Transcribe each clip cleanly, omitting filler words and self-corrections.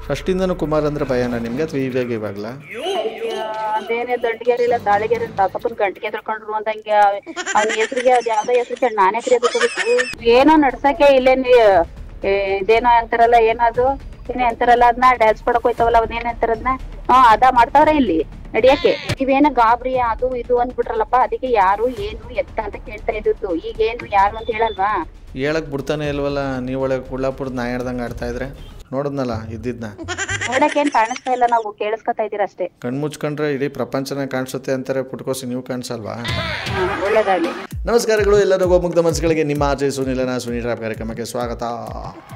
ಫಸ್ಟಿಂದನೂ ಕುಮಾರ್ ಅಂದರೆ ಭಯನಾ ನಿಮಗೆ ಅಥವಾ ಇವಾಗಲ? ಅದೇನೇ ದೊಡ್ಡಗೆರಿಲ್ಲ ತಾಳಿಗೆರೆ ತಾತಪ್ಪನ ಗಂಟಿಗೆ ಎದ್ರಕೊಂಡ್ರು ಅಂದಂಗೆ ಅವ್ನ ಹೆಸ್ರಿಗೆ ಅದ್ ಯಾವ್ದೋ ಹೆಸ್ರು ಕೇಳಿ ನಾನೇ ಕರಿಯೋದಕ್ಕೋಬೇಕು. ಏನೋ ನಡ್ಸಕ್ಕೆ ಇಲ್ಲೇನ್ ಇದೇನೋ ಅಂತಾರಲ್ಲ, ಏನದು ಏನೇ ಅಂತಾರಲ್ಲ, ಅದನ್ನ ಡ್ಯಾನ್ಸ್ ಕೊಡಕ್ ಹೋಯ್ತವಲ್ಲ ಅವನೇನ್ ಅಂತಾರದ್ನ ಅದ ಮಾಡ್ತಾವ್ರ ಇಲ್ಲಿ ನಡಿಯಕ್ಕೆ. ನೀವೇನ ಗಾಬರಿ ಅದು ಇದು ಅಂದ್ಬಿಟ್ರಲ್ಲಪ್ಪ, ಅದಕ್ಕೆ ಯಾರು ಏನು ಎತ್ತ ಅಂತ ಕೇಳ್ತಾ ಇದ್ದು. ಈಗೇನು ಯಾರು ಅಂತ ಹೇಳಲ್ವಾ? ಹೇಳಕ್ ಬಿಡ್ತಾನೆ ಇಲ್ವಲ್ಲ, ನೀವೊಳಗೆ ಕುಳ್ಳಾಪುರದ ನಾ ಹೇಳ್ದಂಗೆ ಆಡ್ತಾ ಇದ್ರೆ ನೋಡಿದ್ನಲ್ಲ ಇದ್ದಿದ್ನ. ನೋಡಕ್ಕೇನ್ ಕಾಣಿಸ್ತಾ ಇಲ್ಲ, ನಾವು ಕೇಳಿಸ್ಕೊತಾ ಇದೀರ ಅಷ್ಟೇ. ಕಣ್ಮುಚ್ಕೊಂಡ್ರೆ ಇಡೀ ಪ್ರಪಂಚನ ಕಾಣಿಸುತ್ತೆ ಅಂತಾರೆ, ಪುಟ್ಕೋಸಿ ನೀವು ಕಾಣಿಸಲ್ವಾ? ಒಳ್ಳೇದಾಗ್ಲಿ. ನಮಸ್ಕಾರಗಳು ಎಲ್ಲರಿಗೂ ಮುಗ್ಧ ಮನಸ್ಸುಗಳಿಗೆ. ನಿಮ್ಮ ಆಚೆ ಸುನಿಲನ ಸುನೀಲ್ ರಾವ್ ಕಾರ್ಯಕ್ರಮಕ್ಕೆ ಸ್ವಾಗತ,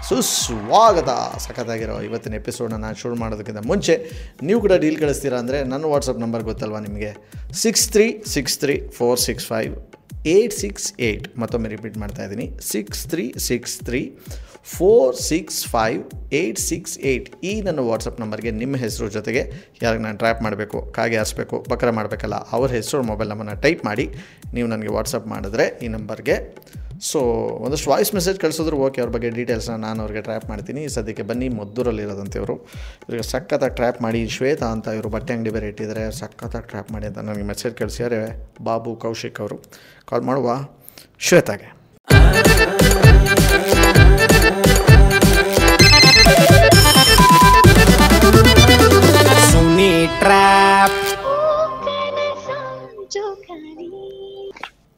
ಸುಸ್ವಾಗತ. ಸಖತ್ತಾಗಿರೋ ಇವತ್ತಿನ ಎಪಿಸೋಡನ್ನ ನಾನು ಶುರು ಮಾಡೋದಕ್ಕಿಂತ ಮುಂಚೆ ನೀವು ಕೂಡ ಡೀಲ್ ಕಳಿಸ್ತೀರಾ ಅಂದರೆ ನನ್ನ ವಾಟ್ಸಪ್ ನಂಬರ್ ಗೊತ್ತಲ್ವಾ ನಿಮಗೆ, 6363465868. ಮತ್ತೊಮ್ಮೆ ರಿಪೀಟ್ ಮಾಡ್ತಾ ಇದ್ದೀನಿ, 6363465868. ಈ ನನ್ನ ವಾಟ್ಸಪ್ ನಂಬರ್ಗೆ ನಿಮ್ಮ ಹೆಸರು ಜೊತೆಗೆ ಯಾರಿಗೆ ನಾನು ಟ್ರ್ಯಾಪ್ ಮಾಡಬೇಕು, ಕಾಗೆ ಹಾರಿಸ್ಬೇಕು, ಬಕ್ರ ಮಾಡಬೇಕಲ್ಲ, ಅವ್ರ ಹೆಸರು ಮೊಬೈಲ್ ನಂಬರ್ನ ಟೈಪ್ ಮಾಡಿ ನೀವು ನನಗೆ ವಾಟ್ಸಪ್ ಮಾಡಿದ್ರೆ ಈ ನಂಬರ್ಗೆ ಸೊ ಒಂದಷ್ಟು ವಾಯ್ಸ್ ಮೆಸೇಜ್ ಕಳಿಸಿದ್ರು ಓಕೆ, ಅವ್ರ ಬಗ್ಗೆ ಡೀಟೇಲ್ಸ್ನ ನಾನು ಅವ್ರಿಗೆ ಟ್ರ್ಯಾಪ್ ಮಾಡ್ತೀನಿ. ಸದ್ಯಕ್ಕೆ ಬನ್ನಿ, ಮದ್ದೂರಲ್ಲಿರೋದಂತೆ ಇವರು. ಇವರಿಗೆ ಸಖತ್ತಾಗಿ ಟ್ರ್ಯಾಪ್ ಮಾಡಿ, ಶ್ವೇತಾ ಅಂತ ಇವರು ಬಟ್ಟೆ ಅಂಗಡಿ ಬೇರೆ ಇಟ್ಟಿದ್ದಾರೆ, ಸಖತ್ತಾಗಿ ಟ್ರ್ಯಾಪ್ ಮಾಡಿ ಅಂತ ನನಗೆ ಮೆಸೇಜ್ ಕಳಿಸಿದ್ದಾರೆ ಬಾಬು ಕೌಶಿಕ್ ಅವರು. ಕಾಲ್ ಮಾಡುವ ಶ್ವೇತಾಗೆ.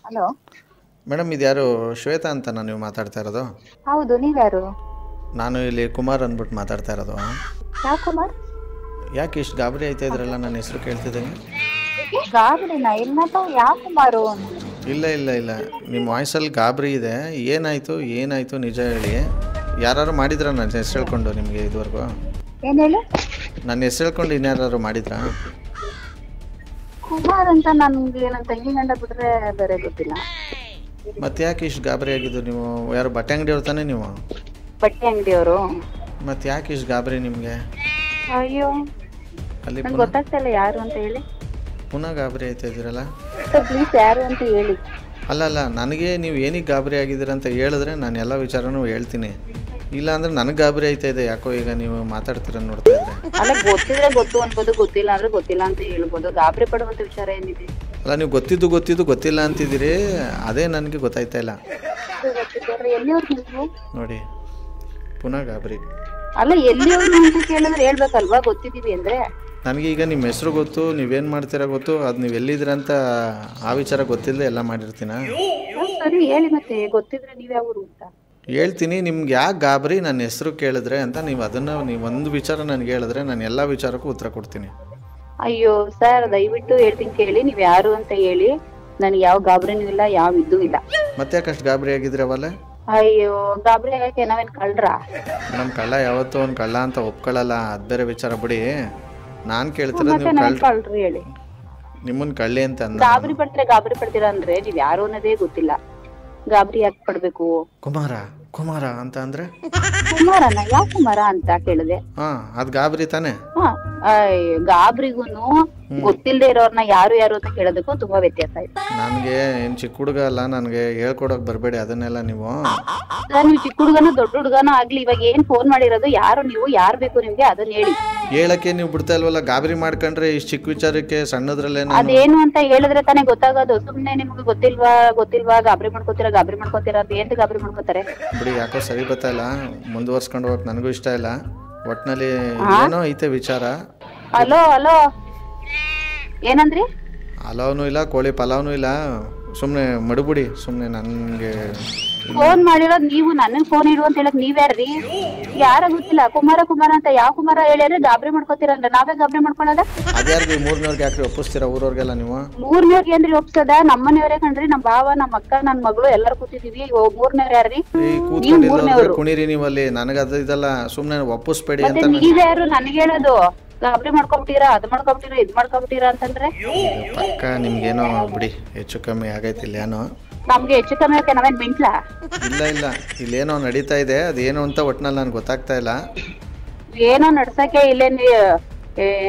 ಹಲೋ ಮೇಡಮ್, ಇದು ಯಾರು ಶ್ವೇತಾ ಅಂತ ನೀವು ಮಾತಾಡ್ತಾ ಇರೋದು? ಹೌದು, ನೀವ್ಯಾರು? ನಾನು ಇಲ್ಲಿ ಕುಮಾರ್ ಅಂದ್ಬಿಟ್ಟು ಮಾತಾಡ್ತಾ ಇರೋದು. ಯಾವ ಕುಮಾರ್? ಯಾಕೆ ಇಷ್ಟು ಗಾಬರಿ ಆಯ್ತಾ ಇದ್ರಲ್ಲ ನನ್ನ ಹೆಸರು ಕೇಳ್ತಿದ್ದೀನಿ? ಗಾಬರಿನಾ? ಇಲ್ಲಪ್ಪ, ಯಾವ ಕುಮಾರು? ಇಲ್ಲ ಇಲ್ಲ ಇಲ್ಲ, ನಿಮ್ಮ ವಾಯ್ಸಲ್ಲಿ ಗಾಬರಿ ಇದೆ. ಏನಾಯಿತು ನಿಜ ಹೇಳಿ. ಯಾರು ಮಾಡಿದ್ರ ನನ್ನ ಹೆಸರು ಹೇಳ್ಕೊಂಡು ನಿಮಗೆ ಇದುವರೆಗೂ? ಏನ್ ಹೇಳಿ? ನನ್ನ ಹೆಸರು ಹೇಳ್ಕೊಂಡು ಇನ್ಯಾರು ಮಾಡಿದ್ರಾ? ಕುಮಾರ್ ಅಂತ ನನ್ಗೆ ನನ್ನ ತಂಗಿ ಗಂಡ ಬಿಟ್ರೆ ಬೇರೆ ಗೊತ್ತಿಲ್ಲ. ಮತ್ತೆ ಯಾಕೆ ಇಷ್ಟು ಗಾಬರಿ ಆಗಿದ್ದು? ನೀವು ಯಾರು ಬಟ್ಟೆ ಅಂಗಡಿಯವ್ರು ತಾನೇ ನೀವು? ಬಟ್ಟೆ ಅಂಗಡಿಯವರು. ಮತ್ತೆ ಯಾಕೆ ಇಷ್ಟು ಗಾಬರಿ ನಿಮಗೆ? ಅಯ್ಯೋ, ಅಲ್ಲಿ ನಂಗೆ ಗೊತ್ತಾಗ್ತಾ ಇಲ್ಲ ಯಾರು ಅಂತ ಹೇಳಿ. ಪುನಃ ಗಾಬರಿ ಆಯ್ತಾ ಇದ್ದೀರಲ್ಲ? ಪ್ಲೀಸ್ ಯಾರು ಅಂತ ಹೇಳಿ. ಅಲ್ಲ, ನನಗೆ ನೀವು ಏನಕ್ಕೆ ಗಾಬರಿ ಆಗಿದ್ದೀರ ಅಂತ ಹೇಳಿದ್ರೆ ನಾನು ಎಲ್ಲ ವಿಚಾರನೂ ಹೇಳ್ತೀನಿ. ಇಲ್ಲ ಅಂದ್ರೆ ನನಗೆ ಗಾಬರಿ ಆಯ್ತಾ ಇದೆ ಯಾಕೋ. ಈಗ ನೀವು ಮಾತಾಡ್ತೀರ ನೋಡ್ತಾ ಇದ್ರೆ. ಅಲ್ಲ, ಗೊತ್ತಿದ್ರೆ ಗೊತ್ತು ಅನ್ಬೋದು, ಗೊತ್ತಿಲ್ಲ ಅಂದ್ರೆ ಗೊತ್ತಿಲ್ಲ ಅಂತ ಹೇಳ್ಬೋದು. ಗಾಬರಿ ಪಡುವಂತ ವಿಚಾರ ಏನಿದೆ? ಅಲ್ಲ, ನೀವು ಗೊತ್ತಿಲ್ಲ ಅಂತಿದ್ದೀರಿ, ಅದೇ ನನಗೆ ಗೊತ್ತಾಯ್ತಾ ಇಲ್ಲ ಎಲ್ಲಿಯವ್ರು ನೀವು? ನೋಡಿ, ಪುನಃ ಗಾಬರಿ. ಅಲ್ಲ, ಎಲ್ಲಿಯವ್ರು ಅಂತ ಕೇಳಿದ್ರೆ ಹೇಳ್ಬೇಕಲ್ವಾ ಗೊತ್ತಿದ್ದೀವಿ ಅಂದ್ರೆ. ನನಗೆ ಈಗ ನಿಮ್ಮ ಹೆಸರು ಗೊತ್ತು, ನೀವೇನು ಮಾಡ್ತೀರಾ ಗೊತ್ತು, ಅದು ನೀವು ಎಲ್ಲಿದ್ದೀರ ಅಂತ ಆ ವಿಚಾರ ಗೊತ್ತಿಲ್ಲದೆ ಎಲ್ಲ ಮಾಡಿರ್ತೀನ. ಸರಿ ಹೇಳಿ, ಮತ್ತೆ ಗೊತ್ತಿದ್ರೆ ನೀವ್ಯಾವರು ಅಂತ ಹೇಳ್ತೀನಿ. ನಿಮ್ಗೆ ಯಾಕೆ ಗಾಬರಿ ನನ್ನ ಹೆಸರು ಕೇಳಿದ್ರೆ ಅಂತ ನೀವು ಒಂದು ವಿಚಾರ ನನಗೆ ಹೇಳಿದ್ರೆ ನಾನು ಎಲ್ಲ ವಿಚಾರಕ್ಕೂ ಉತ್ತರ ಕೊಡ್ತೀನಿ. ಅಯ್ಯೋ ಸರ್, ದಯವಿಟ್ಟು ಹೇಳ್ತೀನಿ ಕೇಳಿ, ನೀವ್ ಯಾರು ಅಂತ ಹೇಳಿ. ನನ್ಗೆ ಯಾವ ಗಾಬರಿನೂ ಇಲ್ಲ, ಯಾವ ಇದ್ದೂ ಇಲ್ಲ. ಮತ್ತೆ ಯಾಕಷ್ಟು ಗಾಬರಿ ಆಗಿದ್ರೆ ಅವಲ್ಲ? ಅಯ್ಯೋ, ಗಾಬರಿ ಆಗಕ್ಕೆ ನಾವೇನ್ ಕಳ್ರಾ? ನಮ್ಮ ಕಳ್ಳ ಯಾವತ್ತೂ ಒಂದು ಕಳ್ಳ ಅಂತ ಒಪ್ಕೊಳ್ಳಲ್ಲ, ಅದು ಬೇರೆ ವಿಚಾರ ಬಿಡಿ. ನಾನು ಕೇಳ್ತಿರೋದು ಮತ್ತೆ ನಾನ್ ಕಳ್ರಿ ಹೇಳಿ. ನಿಮ್ಮನ್ನ ಕಳ್ಳಿ ಅಂತ ಅಂದ. ಗಾಬರಿ ಪಡ್ತೀರಾ ಅಂದ್ರೆ ನೀವ್ ಯಾರು ಅನ್ನೋದೇ ಗೊತ್ತಿಲ್ಲ. ಗಾಬರಿ ಯಾಕೆ ಪಡ್ಬೇಕು? ಕುಮಾರ ಅಂತ ಅಂದ್ರೆ ಕುಮಾರನ? ಯಾವ ಕುಮಾರ ಅಂತ ಕೇಳಿದೆ. ಅದ್ ಗಾಬರಿ ತಾನೆ? ಗಾಬರಿಗೂನು ಗೊತ್ತಿಲ್ಲದೆ ಇರೋರ್ನ ಯಾರು ಅಂತ ಕೇಳೋದಕ್ಕೂ ತುಂಬಾ ವ್ಯತ್ಯಾಸ ಇದೆ. ನನ್ಗೆ ಏನ್ ಚಿಕ್ಕ ಹುಡುಗ ಅಲ್ಲ, ನನ್ಗೆ ಹೇಳ್ಕೊಡಕ್ ಬರ್ಬೇಡಿ ಅದನ್ನೆಲ್ಲ. ನೀವು ಚಿಕ್ಕ ಹುಡುಗನೋ ದೊಡ್ಡ ಹುಡುಗನೋ ಆಗ್ಲಿ, ಇವಾಗ ಏನ್ ಫೋನ್ ಮಾಡಿರೋದು, ಯಾರು ನೀವು, ಯಾರು ಬೇಕು ನಿಮ್ಗೆ ಅದನ್ನ ಹೇಳಿ. ಹೇಳಕ್ಕೆ ನೀವು ಬಿಡ್ತಾ ಇಲ್ವಲ್ಲ. ಗಾಬರಿ ಮಾಡ್ಕೊಂಡ್ರೆ ಇಷ್ಟು ಚಿಕ್ಕ ವಿಚಾರಕ್ಕೆ ಸಣ್ಣದ್ರಲ್ಲೇ ಅದೇನು ಅಂತ ಹೇಳಿದ್ರೆ ತಾನೇ ಗೊತ್ತಾಗೋದು. ಸುಮ್ನೆ ನಿಮ್ಗೆ ಗೊತ್ತಿಲ್ವಾ ಗಾಬರಿ ಮಾಡ್ಕೋತೀರಾ ಅಂತ ಏನ್ ಗಾಬರಿ ಮಾಡ್ಕೋತಾರೆ ಬಿಡಿ. ಯಾಕೋ ಸರಿ ಬರ್ತಾ ಇಲ್ಲ, ಮುಂದುವರ್ಸ್ಕೊಂಡು ಹೋಗಕ್ ನನಗೂ ಇಷ್ಟ ಇಲ್ಲ. ಒಟ್ನಲ್ಲಿ ಏನೋ ಐತೆ ವಿಚಾರ. ಹಲೋ ಏನಂದ್ರಿ? ಹಲಾವ್ನೂ ಇಲ್ಲ, ಕೋಳಿ ಪಲಾವ್ನೂ ಇಲ್ಲ. ಸುಮ್ನೆ ಮಡುಬಿಡಿ, ಸುಮ್ನೆ ನನ್ಗೆ ಫೋನ್ ಮಾಡಿರೋದು ನೀವು. ನನ್ನ ಫೋನ್ ಇಡು ಅಂತ ಹೇಳಕ್ ನೀವ್ಯಾರ್ರಿ? ಯಾರ ಗೊತ್ತಿಲ್ಲ. ಕುಮಾರ ಅಂತ ಯಾವ ಕುಮಾರ ಹೇಳಿದ್ರೆ ಗಾಬರಿ ಮಾಡ್ಕೋತೀರಲ್ಲ, ನಾವೇ ಗಾಬರಿ ಮಾಡ್ಕೊಳ್ಳೋದ? ಅದ್ಯಾರ್ಗಿ ಮೂರ್ನವ್ರಿಗೆ ಯಾಕ್ರಿ ಒಪ್ಪಿಸ್ತೀರಾ ಊರವ್ರಿಗೆಲ್ಲ ನೀವು? ಮೂರ್ನವ್ರಿಗೆ ಏನ್ರಿ ಒಪ್ಸದ? ನಮ್ಮನೆಯವರೇ ಕಣ್ರಿ, ನಮ್ ಭಾವ, ನಮ್ಮ ಅಕ್ಕ, ನನ್ ಮಗಳು ಎಲ್ಲರೂ ಕೂತಿದೀವಿ. ಮೂರ್ನವ್ರ ಯಾರ್ರಿ? ಕುಣಿರಿ ನೀವು ಅಲ್ಲಿ. ನನಗ ಅದು ಇದಲ್ಲ, ಸುಮ್ನೆ ಒಪ್ಪಿಸ್ಬೇಡಿ ಅಂತ. ನೀವ್ಯಾರು ನನಗೆ ಹೇಳೋದು? ಗಾಬರಿ ಮಾಡ್ಕೊಂಬಿಟ್ಟಿರಾ, ಇದ್ ಮಾಡ್ಕೊಂಬಿಟ್ಟಿರಾ ಅಂತಂದ್ರೆ ಪಕ್ಕ ನಿಮ್ಗೇನೋ ಬಿಡಿ, ಹೆಚ್ಚು ಕಮ್ಮಿ ಆಗೈತಿ ಇಲ್ಲ ಏನೋ. ನಮ್ಗೆ ಹೆಚ್ಚು ಕಮ್ಮಿ ಆಕೆ ನಾವೇನ್ ಮಿಂಟ್ಲಾ? ಇಲ್ಲ, ಇಲ್ಲೇನೋ ನಡೀತಾ ಇದೆ, ಅದೇನು ಅಂತ ಒಟ್ನಲ್ಲಿ ನನ್ಗೆ ಗೊತ್ತಾಗ್ತಾ ಇಲ್ಲ. ಏನೋ ನಡ್ಸಕ್ಕೆ ಇಲ್ಲೇನ್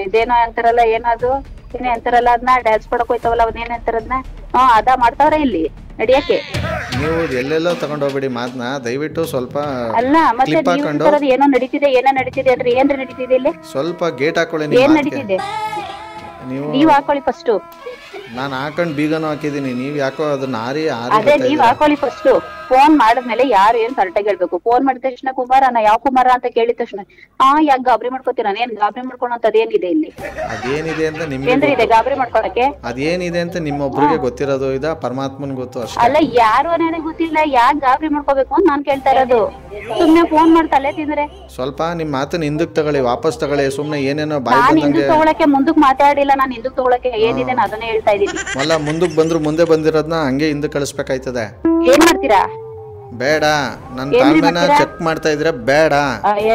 ಇದೇನೋ ಅಂತಾರಲ್ಲ, ಏನದು ಏನೇ ಅಂತಾರಲ್ಲ, ಅದನ್ನ ಡ್ಯಾನ್ಸ್ ಕೊಡಕ್ ಹೋಯ್ತವಲ್ಲ, ಅವನೇನ್ ಅಂತಾರದ್ನ ಅದ ಮಾಡ್ತಾವ್ರ ಇಲ್ಲಿ ನಡಿಯಕ್ಕೆ. ನೀವು ಎಲ್ಲೆಲ್ಲೋ ತಗೊಂಡೋಗ್ಬಿಡಿ ಮಾತನ್ನ, ದಯವಿಟ್ಟು ಸ್ವಲ್ಪ ಅಲ್ಲ ಮತ್ತೆ ಕ್ಲಿಪ್ ನೀವು ಹಾಕೊಂಡು ತರದ್ ಏನೋ ನಡೀತಿದೆ ಅಂದ್ರೆ ಏನ್ರಿ ನಡೀತಿದೆ ಇಲ್ಲಿ? ಸ್ವಲ್ಪ ಗೇಟ್ ಹಾಕೊಳ್ಳಿ ಏನ್ ನಿಮ್ಮ ಮಾತಿಗೆ. ನಡೀತಿದೆ? ನೀವು ನೀವ್ ಹಾಕೊಳ್ಳಿ ಫಸ್ಟ್. ನಾನು ಹಾಕೊಂಡು ಬೀಗನೂ ಹಾಕಿದ್ದೀನಿ, ನೀವು ಯಾಕೋ ಅದನ್ನ ಆರಿ ಅದೇ ನೀವ್ ಹಾಕೊಳ್ಳಿ ಫಸ್ಟ್. ಫೋನ್ ಮಾಡಿದ್ಮೇಲೆ ಯಾರು ಏನ್ ಕರೆಕ್ಟಾಗಿ ಹೇಳ್ಬೇಕು. ಫೋನ್ ಮಾಡಿದ ತಕ್ಷಣ ಕುಮಾರನ ಯಾವ ಕುಮಾರ ಅಂತ ಕೇಳಿದ ತಕ್ಷಣ ಯಾಕೆ ಗಾಬರಿ ಮಾಡ್ಕೋತೀರ? ಏನ್ ಗಾಬರಿ ಮಾಡ್ಕೊಳ್ಳೋಂಥದ್ದು ಏನಿದೆ ಇಲ್ಲಿ? ಅದೇನಿದೆ ಅಂತ ನಿಮ್ಗೆ ಏನ್ರಿ ಇದೆ ಗಾಬರಿ ಮಾಡ್ಕೊಳಕ್ಕೆ? ಅದೇನಿದೆ ಅಂತ ನಿಮ್ಮೊಬ್ರಿಗೆ ಗೊತ್ತಿರೋದು ಇದ ಪರಮಾತ್ಮನ್ ಗೊತ್ತು ಅಷ್ಟೇ. ಅಲ್ಲ ಯಾರು ಅನ್ನೋದೇ ಗೊತ್ತಿಲ್ಲ, ಯಾಕೆ ಗಾಬರಿ ಮಾಡ್ಕೋಬೇಕು ಅಂತ ನಾನ್ ಕೇಳ್ತಾ ಇರೋದು. ಸುಮ್ನೆ ಫೋನ್ ಮಾಡಿ ತಲೆ ತಿಂದ್ರೆ ಸ್ವಲ್ಪ ನಿಮ್ಮ ಮಾತನ್ನ ಹಿಂದಕ್ಕೆ ತಗೊಳ್ಳಿ, ವಾಪಸ್ ತಗೊಳ್ಳಿ. ಸುಮ್ನೆ ಏನೇನೋ ಬಾಯಿ ನಾನ್ ಬಂದಂಗೆ ಹಿಂದಕ್ ತಗೊಳಕ್ಕೆ ಮುಂದಕ್ ಮಾತಾಡಿಲ್ಲ. ನಾನ್ ಹಿಂದಕ್ ತಗೊಳಕ್ಕೆ ಏನಿದೆ ನಾನು ಅದನ್ನೇ ಹೇಳ್ತಾ ಇದೀನಿ. ಅಲ್ಲ, ಮುಂದಕ್ಕೆ ಬಂದ್ರು ಮುಂದೆ ಬಂದಿರೋದನ್ನ ಹಂಗೆ ಹಿಂದಕ್ಕೆ ಕಳಿಸ್ಬೇಕಾಯ್ತದೆ. ಏನ್ ಮಾಡ್ತೀರಾ? ಬೇಡ, ನನ್ನ ತಾಳ್ಮೆನ ಚೆಕ್ ಮಾಡ್ತಾ ಇದ್ರೆ ಬೇಡ.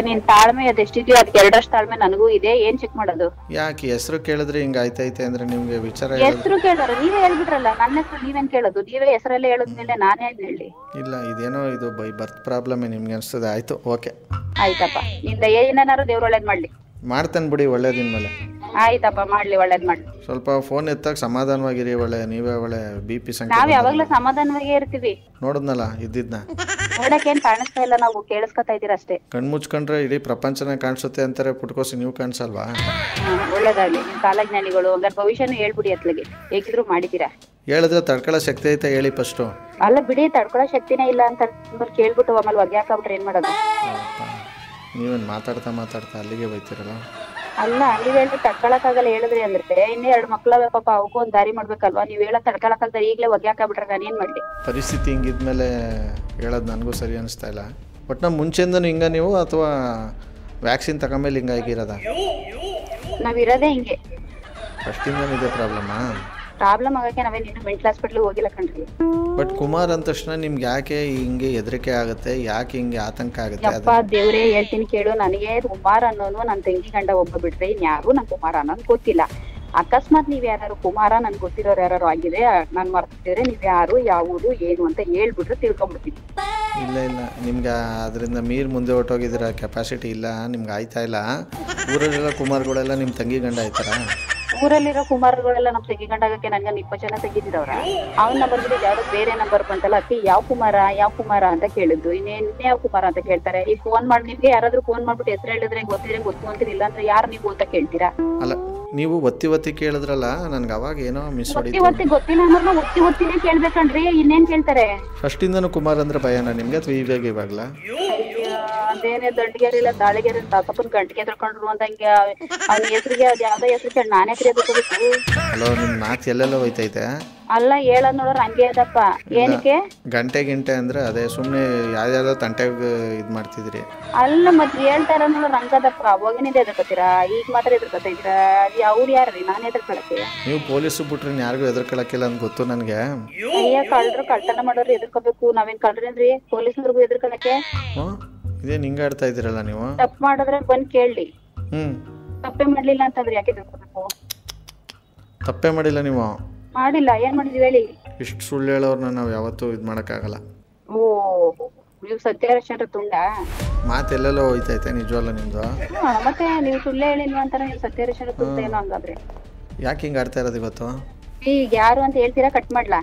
ನಿನ್ ತಾಳ್ಮೆ ಅದೆಷ್ಟಿದ್ಯೋ ಅದಕ್ಕೆ ಎರಡರಷ್ಟು ತಾಳ್ಮೆ ನನಗೂ ಇದೆ. ಏನ್ ಚೆಕ್ ಮಾಡೋದು? ಯಾಕೆ ಹೆಸರು ಕೇಳಿದ್ರೆ ಹಿಂಗ ಆಯ್ತೈತೆ ಅಂದ್ರೆ ನಿಮ್ಗೆ ವಿಚಾರ ಹೆಸರು ಕೇಳೋರು ನೀವೇ ಹೇಳ್ಬಿಟ್ರಲ್ಲ. ನನ್ನ ಹೆಸರು ನೀವೇನ್ ಕೇಳೋದು? ನೀವೇ ಹೆಸರಲ್ಲೇ ಹೇಳದ್ಮೇಲೆ ನಾನೇನ್ ಹೇಳಿ? ಇಲ್ಲ, ಇದೇನೋ ಇದು ಬೈ ಬರ್ತ್ ಪ್ರಾಬ್ಲಮ್ ನಿಮ್ಗೆ ಅನ್ಸ್ತದೆ. ಆಯ್ತು, ಓಕೆ, ಆಯ್ತಪ್ಪ. ನಿಂದ ಏನಾರು ದೇವ್ರ ಒಳ್ಳೇದ್ ಮಾಡ್ಲಿ. ಮಾಡ್ತೇನೆ ಬಿಡಿ, ಒಳ್ಳೇದಿನ ಮೇಲೆ. ಆಯ್ತಪ್ಪ, ಮಾಡ್ಲಿ, ಒಳ್ಳೇದ್ ಮಾಡ್ಲಿ. ಸ್ವಲ್ಪ ಫೋನ್ ಎತ್ತಾಗ ಸಮಾಧಾನವಾಗಿರಿ. ನೀವೇ ಒಳ್ಳೆ BP ಸಂಖ್ಯೆ ನಾವ್ ಯಾವಾಗ್ಲೂ ಸಮಾಧಾನವಾಗೇ ಇರ್ತೀವಿ. ನೋಡಿದ್ನಲ್ಲ ಇದ್ದಿದ್ನ. ನೋಡಕ್ಕೇನ್ ಕಾಣಿಸ್ತಾ ಇಲ್ಲ, ನಾವು ಕೇಳಿಸ್ಕೊತಾ ಇದೀರ ಅಷ್ಟೇ. ಕಣ್ಮುಚ್ಕೊಂಡ್ರೆ ಇಡೀ ಪ್ರಪಂಚನೇ ಕಾಣಿಸುತ್ತೆ ಅಂತಾರೆ, ಪುಟ್ಕೋಸಿ ನೀವು ಕಾಣಿಸಲ್ವಾ? ಒಳ್ಳೇದಾಗ್ಲಿ. ನಿಮ್ ಕಾಲಜ್ಞಾನಿಗಳು ಹಂಗಾರೆ ಭವಿಷ್ಯನೂ ಹೇಳ್ಬಿಡಿ ಅತ್ಲಗೆ. ಹೇಗಿದ್ರು ಮಾಡಿದೀರಾ. ಹೇಳಿದ್ರೆ ತಡ್ಕೊಳ್ಳೋ ಶಕ್ತಿ ಐತೆ ಹೇಳಿ ಫಸ್ಟು. ಅಲ್ಲ ಬಿಡಿ, ತಡ್ಕೊಳ್ಳೋ ಶಕ್ತಿನೇ ಇಲ್ಲ ಅಂತ ಕೇಳ್ಬಿಟ್ಟು ಆಮೇಲೆ ಒಗ್ಗೆ ಹಾಕಬಿಟ್ರೆ ಏನ್ ಮಾಡೋದು? ನೀವೇನು ಮಾತಾಡ್ತಾ ಅಲ್ಲಿಗೆ ಬೈತಿರಲ್ಲ. ಅಲ್ಲ, ನೀವ್ ಹೇಳ್ಬಿಟ್ಟು ತಡ್ಕೊಳಕ್ಕಾಗಲ್ಲ ಹೇಳಿದ್ರಿ ಅಂದ್ರೆ ಇನ್ನೇ 2 ಮಕ್ಳವೆ ಪಾಪ, ಅವಕ್ಕೂ ಒಂದ್ ದಾರಿ ಮಾಡ್ಬೇಕಲ್ವಾ? ನೀವ್ ಹೇಳ ತಡ್ಕೊಳಕ್ಕಾಗದ ಈಗ್ಲೇ ಒಗ್ಗೆ ಹಾಕಬಿಟ್ರೆ ನಾನು ಏನ್ ಮಾಡ್ಲಿ? ಪರಿಸ್ಥಿತಿ ಹಿಂಗಿದ್ಮೇಲೆ ಹೇಳೋದು ನನಗೂ ಸರಿ ಅನಿಸ್ತಾ ಇಲ್ಲ. ಬಟ್ ನಮ್ಮ ಮುಂಚೆಯಿಂದನೂ ಹಿಂಗ ನೀವು, ಅಥವಾ ವ್ಯಾಕ್ಸಿನ್ ತಗೊಂಮೇಲೆ ಹಿಂಗಾಗಿರೋದ? ನಾವಿರೋದೇ ಹಿಂಗೆ. ಫಸ್ಟಿಂದನೂ ಇದೆ ಪ್ರಾಬ್ಲಮ್ಮಾ? ಪ್ರಾಬ್ಲಮ್ ಆಗಕ್ಕೆ ನಾವೇನು ಮೆಂಟಲ್ ಹಾಸ್ಪಿಟ್ಲ್ ಹೋಗಿಲ್ಲ ಕಣ್ರಿ. ಬಟ್ ಕುಮಾರ್ ಅಂದ ತಕ್ಷಣ ನಿಮ್ಗೆ ಯಾಕೆ ಹಿಂಗೆ ಹೆದರಿಕೆ ಆಗುತ್ತೆ? ಯಾಕೆ ಹಿಂಗೆ ಆತಂಕ ಆಗುತ್ತೆ? ಅಪ್ಪ ದೇವ್ರೇ, ಹೇಳ್ತೀನಿ ಕೇಳು. ನನಗೆ ಕುಮಾರ್ ಅನ್ನೋನು ನನ್ನ ತಂಗಿ ಗಂಡ ಒಬ್ಬ ಬಿಟ್ರೆ ಇನ್ಯಾರು ನನ್ ಕುಮಾರ ಅನ್ನೋದು ಗೊತ್ತಿಲ್ಲ. ಅಕಸ್ಮಾತ್ ನೀವ್ ಯಾರು ಕುಮಾರ ನನ್ಗೆ ಗೊತ್ತಿರೋರು ಯಾರು ಆಗಿದೆ ನಾನ್ ಮರ್ತಿದ್ರೆ ನೀವ್ ಯಾರು, ಯಾವುದು, ಏನು ಅಂತ ಹೇಳ್ಬಿಟ್ರೆ ತಿಳ್ಕೊಂಡ್ಬಿಡ್ತೀನಿ. ಇಲ್ಲ, ನಿಮ್ಗೆ ಅದರಿಂದ ಮೀರ್ ಮುಂದೆ ಹೊಟ್ಟೋಗಿದ್ದೀರ, ಕೆಪಾಸಿಟಿ ಇಲ್ಲ ನಿಮ್ಗೆ, ಆಯ್ತಾ ಇಲ್ಲ. ಊರಲ್ಲೆಲ್ಲ ಕುಮಾರ್ಗಳೆಲ್ಲ ನಿಮ್ಮ ತಂಗಿ ಗಂಡ ಆಯ್ತಾರ? ಊರಲ್ಲಿರೋ ಕುಮಾರಗಳೆಲ್ಲ ನಮ್ ತಂಗಿ ಗಂಡ ಆಗಕ್ಕೆ ನನ್ಗೆ 20 ಜನ ತೆಗಿದಿರವ್ರ. ಅವ್ನ ನಂಬರ್ ಬಿಡಿ ಯಾವ್ದು ಬೇರೆ ನಂಬರ್ ಬಂತಲ್ಲ, ಅಕ್ಕಿ ಯಾವ ಕುಮಾರ ಅಂತ ಕೇಳಿದ್ದು. ಇನ್ನೇನ್ ಯಾವ ಕುಮಾರ ಅಂತ ಕೇಳ್ತಾರೆ. ಈ ಫೋನ್ ಮಾಡಿ ನಿಮ್ಗೆ ಯಾರಾದ್ರೂ ಫೋನ್ ಮಾಡ್ಬಿಟ್ಟು ಹೆಸರು ಹೇಳಿದ್ರೆ ಗೊತ್ತಿದ್ರೆ ಗೊತ್ತು ಅಂತೀರಿ, ಇಲ್ಲ ಅಂದ್ರೆ ಯಾರು ನೀವು ಅಂತ ಕೇಳ್ತೀರಾ? ಅಲ್ಲ, ನೀವು ಒತ್ತಿ ಕೇಳಿದ್ರಲ್ಲ, ನನ್ಗೆ ಅವಾಗ ಏನೋ ಮಿಸ್ ಒತ್ತಿ ಗೊತ್ತಿಲ್ಲ ಅಂದ್ರೆ ಒತ್ತಿನೇ ಕೇಳ್ಬೇಕನ್ರಿ, ಇನ್ನೇನ್ ಕೇಳ್ತಾರೆ? ಫಸ್ಟಿಂದನೂ ಕುಮಾರ್ ಅಂದ್ರೆ ಭಯನಾ ನಿಮ್ಗೆ ಅಥವಾ ಇವಾಗಲ? ಅದೇನೇ ದಂಡಿಗೆರಿಲ್ಲ ದಾಳಿಗೆರೆ ತಾತಪ್ಪನ ಗಂಟಿಗೆ ಎದ್ರಕೊಂಡ್ರು ಅಂದಂಗೆ ಅವ್ನ ಹೆಸರಿಗೆ ಅದ್ ಯಾವ್ದೋ ಹೆಸರು ಕೇಳಿ ನಾನೇ ಕರಿಯೋದಕ್ಕೆ. ಹಲೋ, ನಿಮ್ ಮಾತು ಎಲ್ಲೆಲ್ಲ ಹೋಯ್ತೈತೆ? ಅಲ್ಲ, ಹೇಳದ್ ನೋಡ್ರ ಹಂಗೆ ಅದಪ್ಪ. ಏನಕ್ಕೆ ಗಂಟೆ ಅಂದ್ರೆ ಅದೇ ಸುಮ್ನೆ ಯಾವ್ದಾವ್ದೋ ತಂಟೆಗೆ ಇದ್ ಮಾಡ್ತಿದ್ರಿ. ಅಲ್ಲ, ಮತ್ತೆ ಹೇಳ್ತಾರ ನೋಡ್ರ ಹಂಗದಪ್ಪ. ಅವಾಗಿನಿಂದ ಎದ್ರಕತ್ತೀರಾ, ಈಗ ಮಾತ್ರ ಎದ್ರಕತ್ತಾ ಇದ್ದೀರಾ? ಅವ್ರು ಯಾರ್ರಿ? ನಾನೇ ಎದ್ರಕೊಳಕ್ಕೆ? ನೀವು ಪೊಲೀಸು ಬಿಟ್ರೆ ಯಾರಿಗೂ ಎದ್ರಕೊಳಕ್ಕಿಲ್ಲ ಅಂತ ಗೊತ್ತು ನನ್ಗೆ. ಅಯ್ಯ, ಕಳ್ರು ಕಳ್ತನ ಮಾಡೋರು ಎದ್ರಕೋಬೇಕು, ನಾವೇನ್ ಕಳ್ರೇನ್ರಿ ಪೊಲೀಸ್ನವ್ರಿಗೂ ಎದ್ರಕೊಳಕ್ಕೆ? ಇದೇನ್ ಹಿಂಗ ಆಡ್ತಾ ಇದೀರಲ್ಲ ನೀವು? ತಪ್ಪು ಮಾಡಿದ್ರೆ ಬಂದ್ ಕೇಳಿ. ತಪ್ಪೇ ಮಾಡ್ಲಿಲ್ಲ ಅಂತಂದ್ರೆ ಯಾಕೆ ಎದ್ರಕೋಬೇಕು? ತಪ್ಪೇ ಮಾಡಿಲ್ಲ ನೀವು? ಮಾಡಿಲ್ಲ. ಏನ್ ಮಾಡಿದ್ವಿ ಹೇಳಿ? ಇಷ್ಟು ಸುಳ್ಳು ಹೇಳೋರ್ನ ನಾವು ಯಾವತ್ತೂ ಇದ್ ಮಾಡಕ್ಕಾಗಲ್ಲ. ಓ, ನೀವು ಸತ್ಯಹರಿಶ್ಚಂದ್ರ ತುಂಡ ಮಾತೆಲ್ಲೆಲ್ಲ ಹೋಯ್ತೈತೆ ನಿಜವಲ್ಲ ನಿಮ್ದು? ಮತ್ತೆ ನೀವು ಸುಳ್ಳು ಹೇಳಿಲ್ವ ಅಂತಾರ ನೀವು ಸತ್ಯಹರಿಶ್ಚಂದ್ರ ತುಂಡ ಏನೋ ಹಂಗಾದ್ರೆ? ಯಾಕೆ ಹಿಂಗ ಆಡ್ತಾ ಇರೋದು ಇವತ್ತು? ಈಗ ಯಾರು ಅಂತ ಹೇಳ್ತೀರಾ? ಕಟ್ ಮಾಡ್ಲಾ?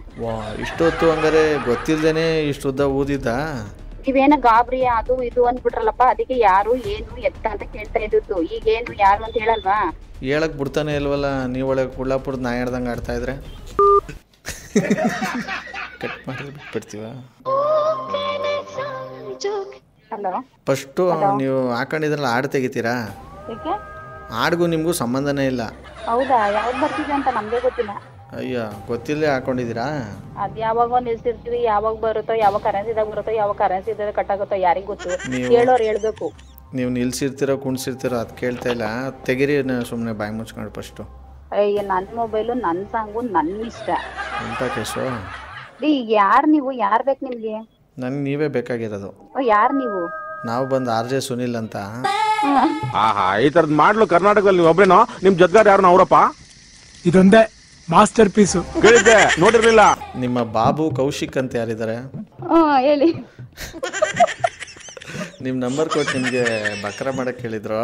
ಇಷ್ಟೊತ್ತು ಹಂಗಾರೆ ಗೊತ್ತಿಲ್ದೇನೆ ಇಷ್ಟು ಉದ್ದ ಊದಿದ್ದ? ನೀವೇನ ಗಾಬರಿ ಅದು ಇದು ಅಂದ್ಬಿಟ್ರಲ್ಲಪ್ಪ, ಅದಕ್ಕೆ ಯಾರು ಏನು ಎತ್ತ ಅಂತ ಕೇಳ್ತಾ ಇದ್ದು. ಈಗ ಏನು ಯಾರು ಅಂತ ಹೇಳಲ್ವಾ? ಹೇಳಕ್ ಬಿಡ್ತಾನೆ ಇಲ್ವಲ್ಲ, ನೀವ್ ಒಳಗೆ ಕುಳ್ಳಾಪುರದ ನಾ ಹೇಳ್ದಂಗೆ ಆಡ್ತಾ ಇದ್ರೆ ಕಟ್ ಮಾಡಿ ಬಿಟ್ಬಿಡ್ತೀವ. ಹಲೋ, ಫಸ್ಟು ನೀವು ಹಾಕೊಂಡಿದ್ರಲ್ಲ ಹಾಡು ತೆಗಿತೀರಾ? ಹಾಡ್ಗೂ ನಿಮ್ಗೂ ಸಂಬಂಧನೇ ಇಲ್ಲ. ಹೌದಾ? ಯಾವ್ದು ಬರ್ತಿದೆ ಅಂತ ನಮ್ಗೆ ಗೊತ್ತಿಲ್ಲ. ಅಯ್ಯ, ಗೊತ್ತಿಲ್ಲದೆ ಹಾಕೊಂಡಿದ್ದೀರಾ? ಅದ್ ಯಾವಾಗ ನಿಲ್ಸಿರ್ತೀವಿ, ಯಾವಾಗ ಬರುತ್ತೋ, ಯಾವ ಕರೆನ್ಸಿದಾಗ ಬರುತ್ತೋ, ಯಾವ ಕರೆನ್ಸಿ ಇದ್ರೆ ಕಟ್ ಆಗುತ್ತೋ ಯಾರಿಗ್ ಗೊತ್ತು? ಹೇಳೋರು ಹೇಳ್ಬೇಕು. ನೀವು ನಿಲ್ಸಿರ್ತೀರೋ ಕುಣ್ಸಿರ್ತೀರೋ ಅದ್ ಕೇಳ್ತಾ ಇಲ್ಲ. ತೆಗಿರಿ ಸುಮ್ನೆ ಬಾಯಿ ಮುಚ್ಕೊಂಡು ಫಸ್ಟು. ಅಯ್ಯ, ನನ್ನ ಮೊಬೈಲು, ನನ್ನ ಸಾಂಗು, ನನ್ನ ಇಷ್ಟ. ಎಂತ ಕೇಸು? ಈಗ ಯಾರು ನೀವು? ಯಾರ್ ಬೇಕು ನಿಮ್ಗೆ? ನನ್ಗೆ ನೀವೇ ಬೇಕಾಗಿರೋದು. ಯಾರು ನೀವು? ನಾವು ಬಂದು RJ ಸುನಿಲ್ ಅಂತ. ಈ ತರದ್ ಮಾಡ್ಲು ಕರ್ನಾಟಕದಲ್ಲಿ ನೀವು ಒಬ್ರೇನೋ? ನಿಮ್ ಜೊತೆಗಾರ ಯಾರು ಅವರಪ್ಪ? ಇದೊಂದೇ ಮಾಸ್ಟರ್ ಪೀಸು. ಕೇಳಿದ್ದೆ, ನೋಡಿರ್ಲಿಲ್ಲ. ನಿಮ್ಮ ಬಾಬು ಕೌಶಿಕ್ ಅಂತ ಯಾರಿದ್ದಾರೆ? ಹೇಳಿ. ನಿಮ್ ನಂಬರ್ ಕೊಟ್ಟು ನಿಮ್ಗೆ ಬಕ್ರ ಮಾಡಕ್ ಹೇಳಿದ್ರು.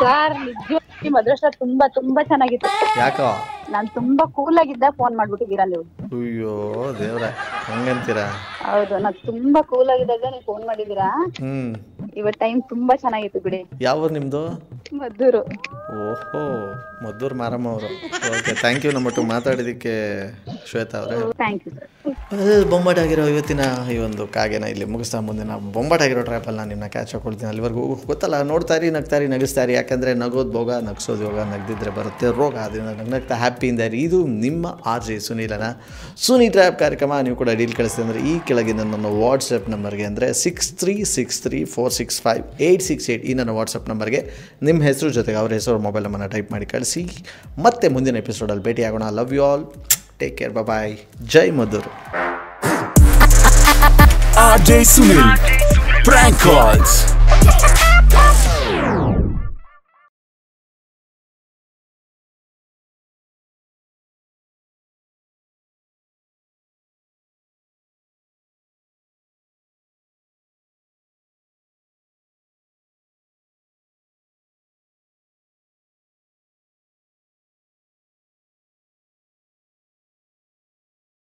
ಸರ್, ನಿಜ ನಿಮ್ ಅದೃಷ್ಟ ತುಂಬಾ ತುಂಬಾ ಚೆನ್ನಾಗಿತ್ತು. ಯಾಕೋ? ನಾನ್ ತುಂಬಾ ಕೂಲ್ ಆಗಿದ್ದ ಫೋನ್ ಮಾಡ್ಬಿಟ್ಟಿದ್ದೀರಾ ನೀವು. ಅಯ್ಯೋ ದೇವ್ರ, ಹಂಗಂತೀರಾ? ಹೌದು, ನಾನ್ ತುಂಬಾ ಕೂಲ್ ಆಗಿದ್ದಾಗ ನೀವು ಫೋನ್ ಮಾಡಿದೀರಾ. ಇವತ್ ಟೈಮ್ ತುಂಬಾ ಚೆನ್ನಾಗಿತ್ತು ಬಿಡಿ. ಯಾವ ಊರು ನಿಮ್ದು? ಮದ್ದೂರು. ಓಹೋ, ಮದ್ದೂರು ಮಾರಮ್ಮ ಅವರು. ಓಕೆ, ಥ್ಯಾಂಕ್ ಯು ನಮ್ಮಟ್ಟು ಮಾತಾಡಿದ್ದಕ್ಕೆ ಶ್ವೇತಾ ಅವರೇ. Thank you sir. ಬೊಂಬಾಟಾಗಿರೋ ಇವತ್ತಿನ ಈ ಒಂದು ಕಾಗೆನ ಇಲ್ಲಿ ಮುಗಿಸ್ತಾ ಮುಂದಿನ ಬೊಂಬಾಟಾಗಿರೋ ಟ್ರ್ಯಾಪಲ್ಲಿ ನಾನು ನಿಮ್ಮನ್ನ ಕ್ಯಾಚ್ ಹಾಕೊಳ್ತೀನಿ. ಅಲ್ಲಿವರೆಗೂ ಗೊತ್ತಲ್ಲ, ನೋಡ್ತಾರಿ, ನಗ್ತಾರಿ, ನಗಿಸ್ತಾರಿ. ಯಾಕಂದರೆ ನಗೋದು ಭೋಗ, ನಗಿಸೋದು ಯೋಗ, ನಗ್ದಿದ್ರೆ ಬರುತ್ತೆ ರೋಗ. ಅದರಿಂದ ನಗ್ನಗ್ತಾ ಹ್ಯಾಪಿಯಿಂದ ಇರಿ. ಇದು ನಿಮ್ಮ RJ ಸುನೀಲನ ಸುನಿ ಟ್ರ್ಯಾಪ್ ಕಾರ್ಯಕ್ರಮ. ನೀವು ಕೂಡ ಡೀಲ್ ಕಳಿಸ್ತೀವಿ ಅಂದರೆ ಈ ಕೆಳಗಿನ ನನ್ನ ವಾಟ್ಸಪ್ ನಂಬರ್ಗೆ, ಅಂದರೆ 6363465868, ಈ ನನ್ನ ವಾಟ್ಸಪ್ ನಂಬರ್ಗೆ ನಿಮ್ಮ ಹೆಸರು ಜೊತೆಗೆ ಅವ್ರ ಹೆಸರು ಮೊಬೈಲ್ ನಂಬರ್ನ ಟೈಪ್ ಮಾಡಿ ಕಳಿಸಿ. ಮತ್ತೆ ಮುಂದಿನ ಎಪಿಸೋಡಲ್ಲಿ ಭೇಟಿ ಆಗೋಣ. Love you all, take care, bye, ಜೈ Maddur. RJ Sunil Prank Calls.